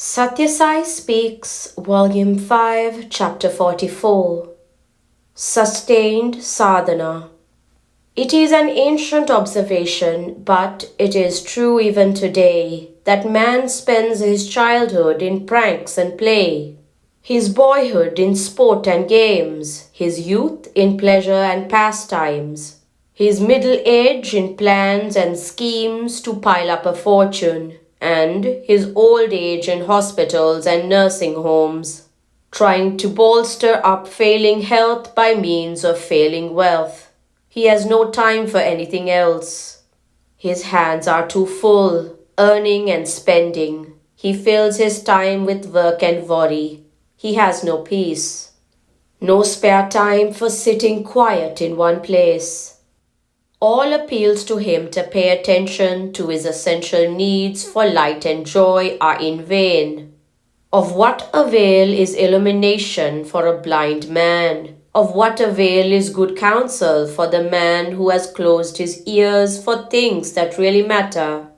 Sathya Sai Speaks, Volume 5, Chapter 44. Sustained Sadhana. It is an ancient observation, but it is true even today, that man spends his childhood in pranks and play, his boyhood in sport and games, his youth in pleasure and pastimes, his middle age in plans and schemes to pile up a fortune, and his old age in hospitals and nursing homes, trying to bolster up failing health by means of failing wealth. He has no time for anything else. His hands are too full, earning and spending. He fills his time with work and worry. He has no peace. No spare time for sitting quiet in one place. All appeals to him to pay attention to his essential needs for light and joy are in vain. Of what avail is illumination for a blind man? Of what avail is good counsel for the man who has closed his ears for things that really matter?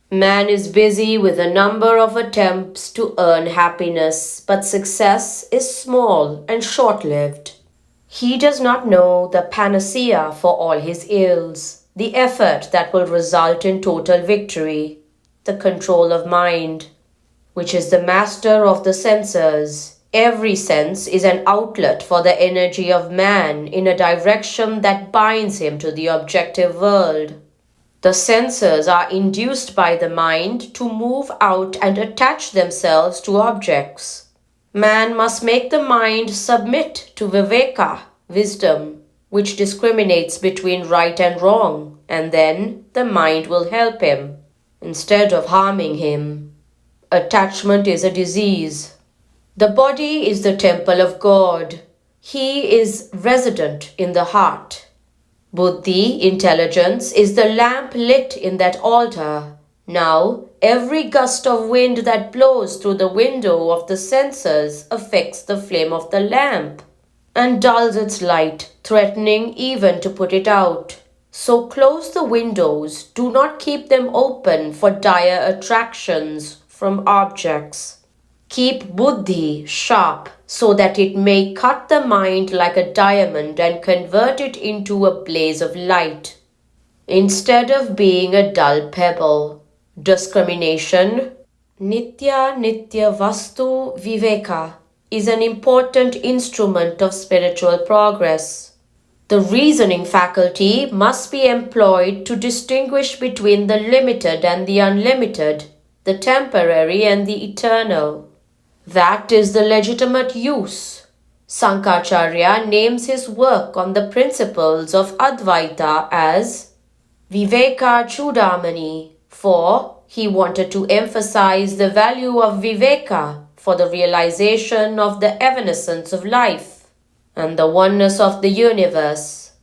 Man is busy with a number of attempts to earn happiness, but success is small and short-lived. He does not know the panacea for all his ills, the effort that will result in total victory, the control of mind, which is the master of the senses. Every sense is an outlet for the energy of man in a direction that binds him to the objective world. The senses are induced by the mind to move out and attach themselves to objects. Man must make the mind submit to viveka, wisdom, which discriminates between right and wrong, and then the mind will help him, instead of harming him. Attachment is a disease. The body is the temple of God. He is resident in the heart. Buddhi, intelligence, is the lamp lit in that altar. Now, every gust of wind that blows through the window of the senses affects the flame of the lamp and dulls its light, threatening even to put it out. So close the windows, do not keep them open for dire attractions from objects. Keep buddhi sharp so that it may cut the mind like a diamond and convert it into a blaze of light, instead of being a dull pebble. Discrimination, nitya nitya vastu viveka, is an important instrument of spiritual progress. The reasoning faculty must be employed to distinguish between the limited and the unlimited, the temporary and the eternal. That is the legitimate use. Sankaracharya names his work on the principles of Advaita as Viveka Chudamani, for he wanted to emphasize the value of Viveka for the realization of the evanescence of life and the oneness of the universe.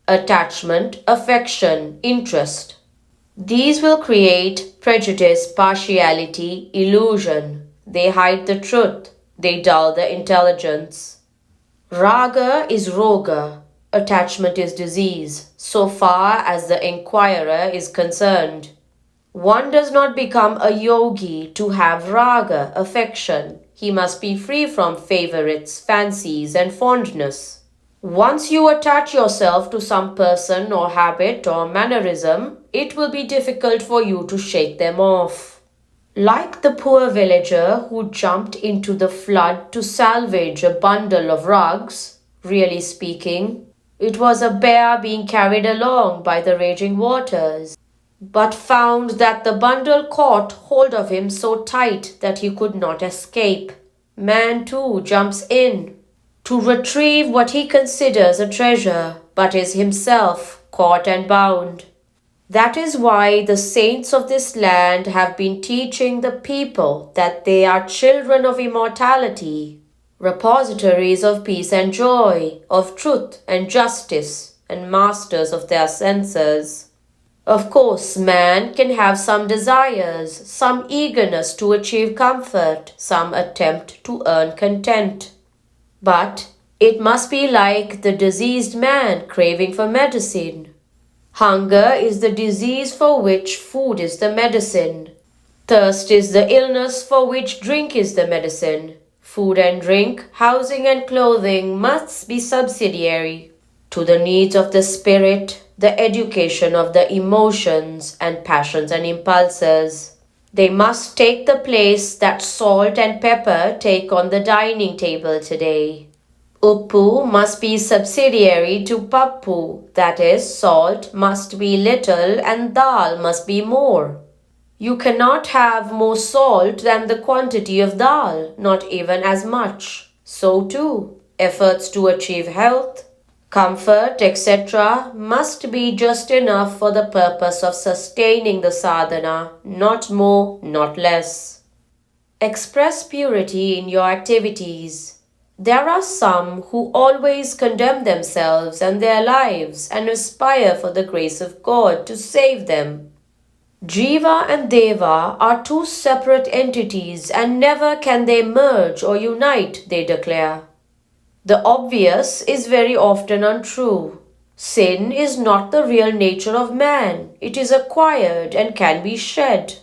Attachment, affection, interest. These will create prejudice, partiality, illusion. They hide the truth. They dull the intelligence. Raga is roga. Attachment is disease, so far as the inquirer is concerned. One does not become a yogi to have raga, affection. He must be free from favorites, fancies, and fondness. Once you attach yourself to some person or habit or mannerism, it will be difficult for you to shake them off. Like the poor villager who jumped into the flood to salvage a bundle of rugs, really speaking, it was a bear being carried along by the raging waters, but found that the bundle caught hold of him so tight that he could not escape. Man too jumps in to retrieve what he considers a treasure, but is himself caught and bound. That is why the saints of this land have been teaching the people that they are children of immortality, repositories of peace and joy, of truth and justice, and masters of their senses. Of course, man can have some desires, some eagerness to achieve comfort, some attempt to earn content. But it must be like the diseased man craving for medicine. Hunger is the disease for which food is the medicine. Thirst is the illness for which drink is the medicine. Food and drink, housing and clothing must be subsidiary to the needs of the spirit, the education of the emotions and passions and impulses. They must take the place that salt and pepper take on the dining table today. Uppu must be subsidiary to pappu, that is, salt must be little and dal must be more. You cannot have more salt than the quantity of dal, not even as much. So too, efforts to achieve health, comfort, etc. must be just enough for the purpose of sustaining the sadhana, not more, not less. Express purity in your activities. There are some who always condemn themselves and their lives and aspire for the grace of God to save them. Jiva and Deva are two separate entities and never can they merge or unite, they declare. The obvious is very often untrue. Sin is not the real nature of man. It is acquired and can be shed.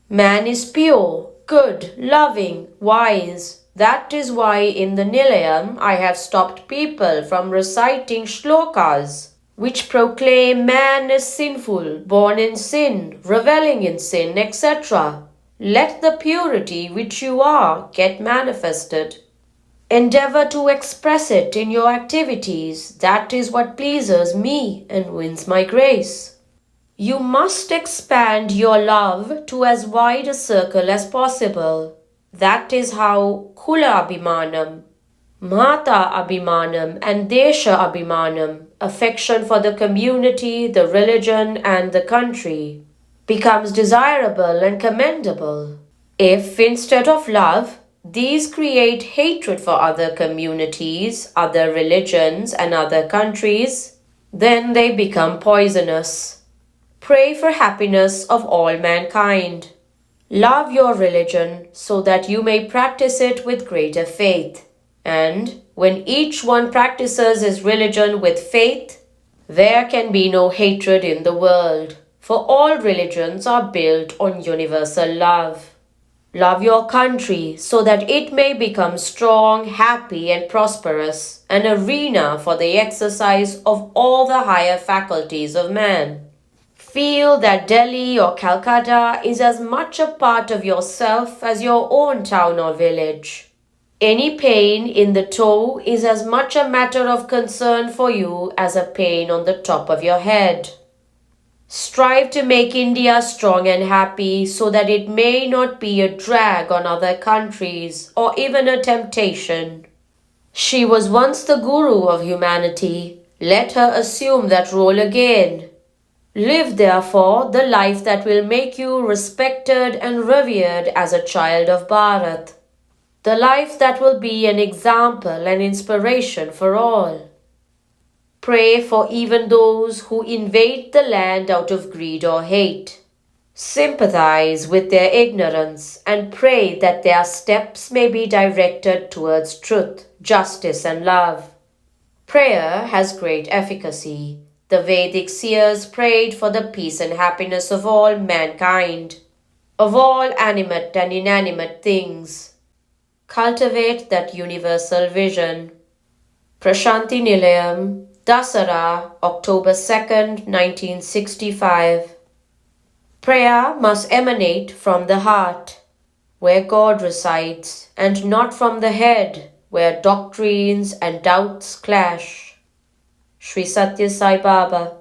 Man is pure, good, loving, wise. That is why in the Nilayam I have stopped people from reciting shlokas which proclaim man is sinful, born in sin, reveling in sin, etc. Let the purity which you are get manifested. Endeavor to express it in your activities. That is what pleases me and wins my grace. You must expand your love to as wide a circle as possible. That is how Kula Abhimanam, Mata Abhimanam and Desha Abhimanam, affection for the community, the religion and the country, becomes desirable and commendable. If instead of love, these create hatred for other communities, other religions and other countries, then they become poisonous. Pray for happiness of all mankind. Love your religion so that you may practice it with greater faith. And when each one practices his religion with faith, there can be no hatred in the world, for all religions are built on universal love. Love your country so that it may become strong, happy and prosperous, an arena for the exercise of all the higher faculties of man. Feel that Delhi or Calcutta is as much a part of yourself as your own town or village. Any pain in the toe is as much a matter of concern for you as a pain on the top of your head. Strive to make India strong and happy so that it may not be a drag on other countries or even a temptation. She was once the guru of humanity. Let her assume that role again. Live, therefore, the life that will make you respected and revered as a child of Bharat. The life that will be an example and inspiration for all. Pray for even those who invade the land out of greed or hate. Sympathize with their ignorance and pray that their steps may be directed towards truth, justice and love. Prayer has great efficacy. The Vedic seers prayed for the peace and happiness of all mankind, of all animate and inanimate things. Cultivate that universal vision. Prashanti Nilayam, Dasara, October 2nd, 1965. Prayer must emanate from the heart, where God resides, and not from the head, where doctrines and doubts clash. Sri Sathya Sai Baba.